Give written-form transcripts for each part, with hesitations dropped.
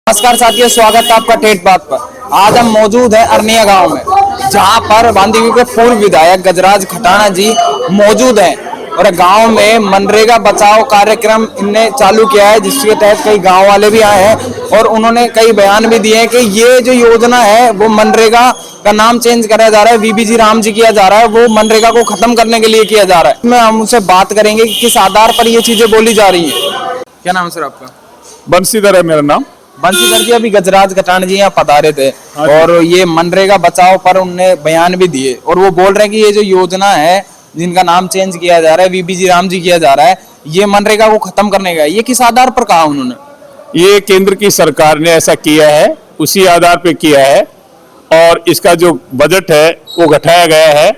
नमस्कार साथियों, स्वागत है आपका टेट बात पर। आज हम मौजूद हैं अरनिया गांव में, जहां पर बांदीकुई के पूर्व विधायक गजराज खटाना जी मौजूद हैं और गांव में मनरेगा बचाओ कार्यक्रम इनने चालू किया है, जिसके तहत कई गांव वाले भी आए हैं और उन्होंने कई बयान भी दिए हैं कि ये जो योजना है वो मनरेगा का नाम चेंज कराया जा रहा है, वीबीजी राम जी किया जा रहा है, वो मनरेगा को खत्म करने के लिए किया जा रहा है। इसमें हम उनसे बात करेंगे कि किस आधार पर ये चीजें बोली जा रही है। क्या नाम है सर आपका? बंसीधर है मेरा नाम। बंसीधर जी, अभी गजराज खटाना जी यहाँ पधारे थे और ये मनरेगा बचाओ पर उनने बयान भी दिए और वो बोल रहे हैं कि ये जो योजना है जिनका नाम चेंज किया जा रहा है, वीबीजी राम जी किया जा रहा है, ये मनरेगा को खत्म करने का है। ये किस आधार पर कहा उन्होंने? ये केंद्र की सरकार ने ऐसा किया है, उसी आधार पे किया है और इसका जो बजट है वो घटाया गया है।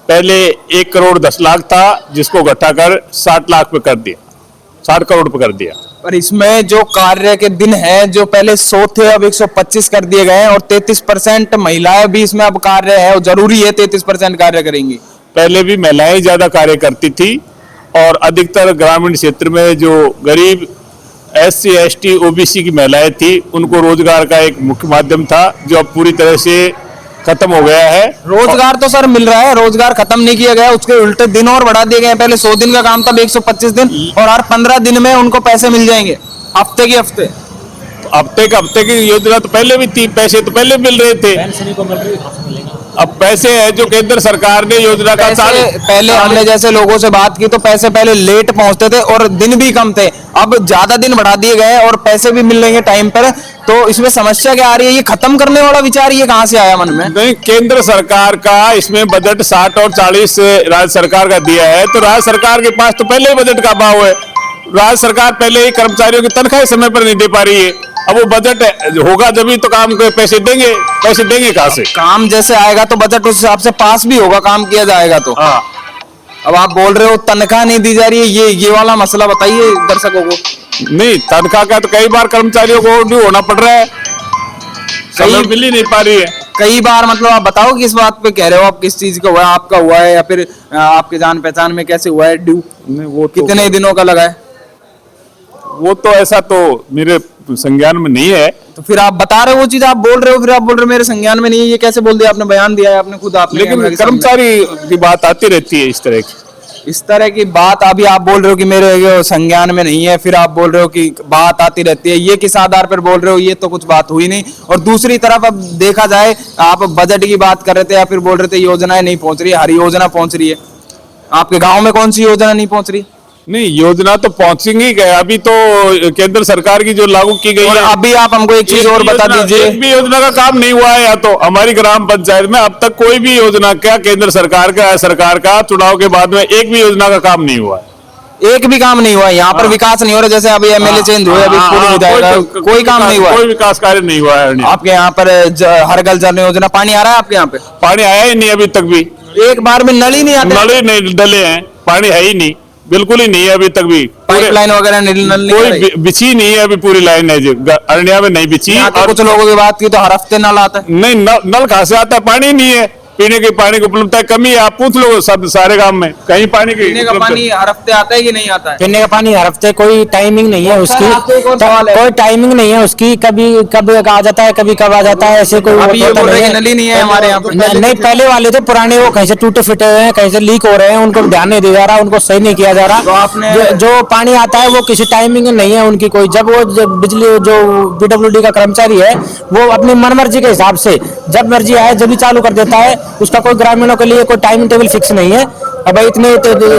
पहले 1,10,00,000 था, जिसको घटाकर 60 लाख पे कर दिया, 60 करोड़ पे कर दिया। पर इसमें जो कार्य के दिन हैं जो पहले 100 थे अब 125 कर दिए गए हैं और 33% महिलाएं भी इसमें अब कार्य है और जरूरी है 33% कार्य करेंगी। पहले भी महिलाएं ज्यादा कार्य करती थी और अधिकतर ग्रामीण क्षेत्र में जो गरीब SC ST OBC की महिलाएं थी उनको रोजगार का एक मुख्य माध्यम था, जो अब पूरी तरह से खत्म हो गया है। रोजगार तो सर मिल रहा है, रोजगार खत्म नहीं किया गया, उसके उल्टे दिन और बढ़ा दिए गए। पहले 100 दिन का काम था, 125 दिन और हर 15 दिन में उनको पैसे मिल जाएंगे, हफ्ते के हफ्ते। हफ्ते का हफ्ते की योजना तो पहले भी थी, पैसे तो पहले मिल रहे थे, अब पैसे है जो केंद्र सरकार ने योजना का पहले हमने जैसे लोगों से बात की तो पैसे पहले लेट पहुंचते थे और दिन भी कम थे, अब ज्यादा दिन बढ़ा दिए गए और पैसे भी मिल रहे हैं टाइम पर। तो इसमें समस्या क्या आ रही है? ये खत्म करने वाला विचार ये कहां से आया मन में? नहीं, केंद्र सरकार का इसमें बजट 60 और 40 राज्य सरकार का दिया है, तो राज्य सरकार के पास तो पहले ही बजट का अभाव है। राज्य सरकार पहले ही कर्मचारियों की तनख्वाह समय पर नहीं दे पा रही है। अब वो बजट होगा जब ही तो काम के पैसे देंगे कहां से? काम जैसे आएगा तो बजट उस हिसाब से पास भी होगा, काम किया जाएगा तो। हाँ, अब आप बोल रहे हो तनख्वाह नहीं दी जा रही है, ये वाला मसला बताइए दर्शकों को। नहीं, तनख्वाह का तो कई बार कर्मचारियों को ड्यू होना पड़ रहा है, कई मिल ही नहीं पा रही है। कई बार मतलब आप बताओ किस बात पे कह रहे हो, आप किस चीज का हुआ है? आपका हुआ है या फिर आपके जान पहचान में कैसे हुआ है ड्यू? वो कितने दिनों का लगा है? वो तो ऐसा तो मेरे संज्ञान में नहीं है। तो फिर आप बता रहे हो वो चीज, आप बोल रहे हो, फिर आप बोल रहे हो मेरे संज्ञान में नहीं है, ये कैसे बोल दिया आपने? बयान दिया है आपने खुद, आपने। लेकिन कर्मचारी की बात आती रहती है इस तरह की बात। अभी आप बोल रहे हो कि मेरे संज्ञान में नहीं है, फिर आप बोल रहे हो कि बात आती रहती है, ये किस आधार पर बोल रहे हो? ये तो कुछ बात हुई नहीं। और दूसरी तरफ अब देखा जाए, आप बजट की बात कर रहे थे या फिर बोल रहे थे योजनाएं नहीं पहुंच रही, हर योजना पहुंच रही है। आपके गाँव में कौन सी योजना नहीं पहुंच रही? नहीं, योजना तो पहुंचेंगी, अभी तो केंद्र सरकार की जो लागू की गई है। अभी आप हमको एक चीज और बता दीजिए। एक भी योजना का काम नहीं हुआ है, या तो हमारी ग्राम पंचायत में अब तक कोई भी योजना, क्या केंद्र सरकार का सरकार का चुनाव के बाद में एक भी योजना का काम नहीं हुआ है। एक भी काम नहीं हुआ है यहाँ पर? विकास नहीं हो रहा? जैसे अभी MLA चेंज हुए, अभी कोई काम नहीं हुआ, कोई विकास कार्य नहीं हुआ है आपके यहाँ पर? हर घर जल योजना, पानी आ रहा है आपके यहाँ पे? पानी आया ही नहीं अभी तक भी, एक बार में नल ही नहीं आता। नल ही नहीं डले हैं, पानी है ही नहीं, बिल्कुल ही नहीं है अभी तक भी। पाइपलाइन वगैरह कोई बिछी नहीं है अभी, पूरी लाइन है जो अरनिया में नहीं बिछी। तो कुछ लोगों की बात की तो हर हफ्ते नल आता है। नहीं, नल कहां से आता है? पानी नहीं है, पीने के पानी की उपलब्धता कमी है। आप पूछ लो सब सारे गांव में, कहीं पानी पीने का पानी हर हफ्ते आता है कि नहीं आता है? पीने का पानी हर हफ्ते, कोई टाइमिंग नहीं है उसकी, कोई टाइमिंग नहीं है उसकी, कभी कब आ जाता है, कभी कब आ जाता है, ऐसे कोई नली नहीं है हमारे यहाँ पर। नहीं, पहले वाले थे पुराने, वो कहीं से टूटे फिटे हुए हैं, कहीं से लीक हो रहे हैं, उनको ध्यान नहीं दिया जा रहा, उनको सही नहीं किया जा रहा। जो पानी आता है वो किसी टाइमिंग नहीं है उनकी कोई। जब वो बिजली जो PWD का कर्मचारी है वो अपनी मनमर्जी के हिसाब से जब मर्जी आए जब भी चालू कर देता है, उसका कोई ग्रामीणों के लिए कोई टाइम टेबल फिक्स नहीं है। अब इतने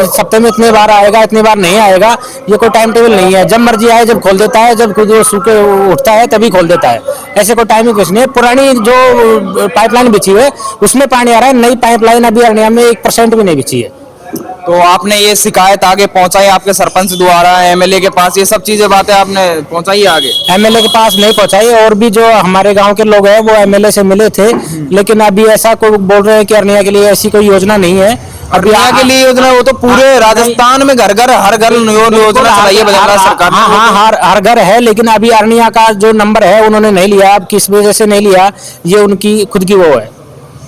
सप्ताह में इतने बार आएगा, इतने बार नहीं आएगा, ये कोई टाइम टेबल नहीं है। जब मर्जी आए जब खोल देता है, जब खुद वो सूखे उठता है तभी खोल देता है, ऐसे कोई टाइमिंग कुछ नहीं है। पुरानी जो पाइपलाइन बिछी हुई है उसमें पानी आ रहा है, नई पाइपलाइन अभी अरनिया में 1% भी नहीं बिछी है। तो आपने ये शिकायत आगे पहुंचाई आपके सरपंच द्वारा, MLA के पास? ये सब चीजें बातें आपने पहुंचाई आगे? MLA के पास नहीं पहुंचाई, और भी जो हमारे गांव के लोग हैं वो MLA से मिले थे, लेकिन अभी ऐसा कोई बोल रहे हैं कि अरनिया के लिए ऐसी कोई योजना नहीं है। अरनिया के लिए योजना? वो तो पूरे राजस्थान में घर घर हर घर योजना चलाई है सरकार। हाँ, हर घर है, लेकिन अभी अरनिया का जो नंबर है उन्होंने नहीं लिया। अब किस वजह से नहीं लिया, ये उनकी खुद की वो है।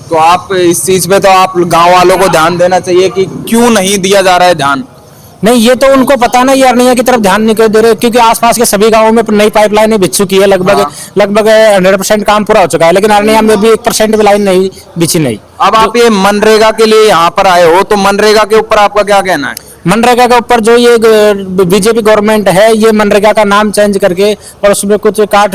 तो आप इस चीज पे तो आप गांव वालों को ध्यान देना चाहिए कि क्यों नहीं दिया जा रहा है ध्यान। नहीं, ये तो उनको पता ना, ये अरनिया की तरफ ध्यान नहीं दे रहे, क्योंकि आसपास के सभी गांवों में नई पाइपलाइनें बिछ चुकी है, लगभग 100% काम पूरा हो चुका है, लेकिन अरनिया में भी 1% भी लाइन नहीं बिछी नहीं। अब आप ये मनरेगा के लिए यहाँ पर आए हो, तो मनरेगा के ऊपर आपका क्या कहना है? मनरेगा के ऊपर जो ये बीजेपी गवर्नमेंट है, ये मनरेगा का नाम चेंज करके और उसमें कुछ काट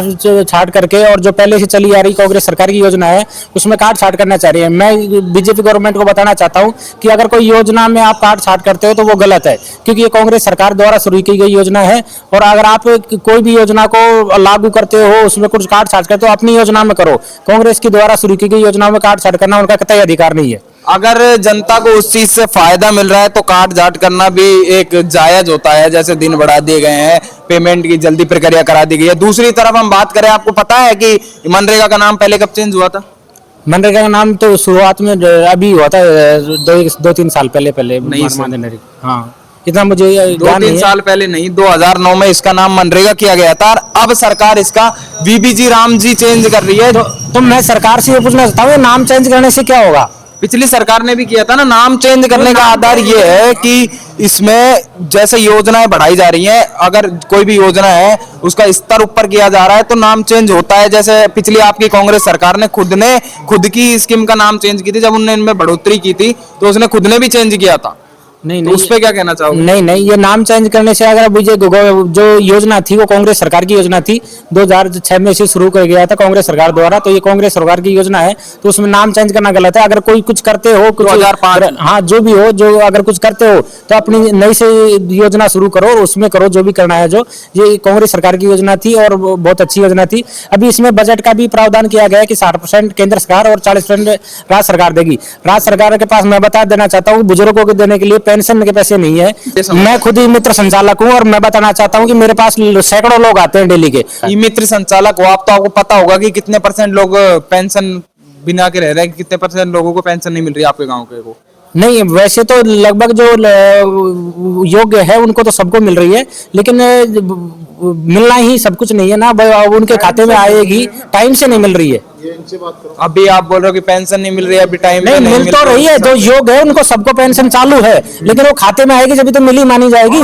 छाट करके, और जो पहले से चली आ रही कांग्रेस सरकार की योजना है उसमें काट छाट करना चाह रही है। मैं बीजेपी गवर्नमेंट को बताना चाहता हूं कि अगर कोई योजना में आप काट छाट करते हो तो वो गलत है, क्योंकि ये कांग्रेस सरकार द्वारा शुरू की गई योजना है। और अगर आप कोई भी योजना को लागू करते हो, उसमें कुछ काट छाट करते हो, अपनी योजना में करो। कांग्रेस की द्वारा शुरू की गई योजनाओं में काट छाट करना उनका कतई अधिकार नहीं है। अगर जनता को उस चीज से फायदा मिल रहा है तो काट जाट करना भी एक जायज होता है, जैसे दिन बढ़ा दिए गए हैं, पेमेंट की जल्दी प्रक्रिया करा दी गई है। दूसरी तरफ हम बात करें, आपको पता है कि मनरेगा का नाम पहले कब चेंज हुआ था? मनरेगा का नाम तो शुरुआत में अभी हुआ था, 2-3 साल पहले नहीं हाँ, इतना मुझे 2-3 साल पहले नहीं, 2009 में इसका नाम मनरेगा किया गया था, और अब सरकार इसका वीबीजी राम जी चेंज कर रही है। तो मैं सरकार से ये पूछना चाहता हूँ, नाम चेंज करने से क्या होगा? पिछली सरकार ने भी किया था ना। नाम चेंज करने का आधार ये है कि इसमें जैसे योजनाएं बढ़ाई जा रही हैं, अगर कोई भी योजना है उसका स्तर ऊपर किया जा रहा है तो नाम चेंज होता है। जैसे पिछली आपकी कांग्रेस सरकार ने खुद की स्कीम का नाम चेंज की थी, जब उन्होंने इनमें बढ़ोतरी की थी तो उसने खुद ने भी चेंज किया था। नहीं, तो उस पे क्या कहना चाहोगे? नहीं, ये नाम चेंज करने से, अगर अभी जो योजना थी वो कांग्रेस सरकार की योजना थी, 2006 में इसे शुरू कर गया था कांग्रेस सरकार द्वारा, तो ये कांग्रेस सरकार की योजना है, तो उसमें नाम चेंज करना गलत है। अगर कोई कुछ करते हो, कुछ 2005 हाँ, जो भी हो, जो अगर कुछ करते हो तो अपनी नई से योजना शुरू करो और उसमें करो जो भी करना है। जो ये कांग्रेस सरकार की योजना थी और बहुत अच्छी योजना थी। अभी इसमें बजट का भी प्रावधान किया गया है कि 60% केंद्र सरकार और 40% राज्य सरकार देगी। राज्य सरकार के पास मैं बता देना चाहता हूँ, बुजुर्गों को देने के लिए पेंशन के पैसे नहीं है। मैं खुद ही मित्र संचालक हूं और मैं बताना चाहता हूं कि मेरे पास सैकड़ों लोग आते हैं डेली के। ई मित्र संचालक हो आप, तो आपको पता होगा कि कितने % लोग पेंशन बिना के रह रहे हैं, कितने % लोगों को पेंशन नहीं मिल रही है आपके गांव के को? नहीं, वैसे तो लगभग जो योग्य है उनको तो सबको मिल रही है, लेकिन मिलना ही सब कुछ नहीं है ना, उनके खाते में आएगी, टाइम से नहीं मिल रही है। अभी आप बोल रहे हो कि पेंशन नहीं मिल रही है, अभी टाइम नहीं मिल तो रही है, जो योग्य है उनको सबको पेंशन चालू है, लेकिन वो खाते में आएगी जब तो मिली मानी जाएगी।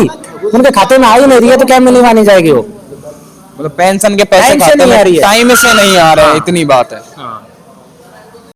उनके खाते में आ ही नहीं रही है तो क्या मिली मानी जाएगी? वो मतलब पेंशन के पैसे टाइम से नहीं आ रही है, टाइम से नहीं आ रहे हैं, इतनी बात है।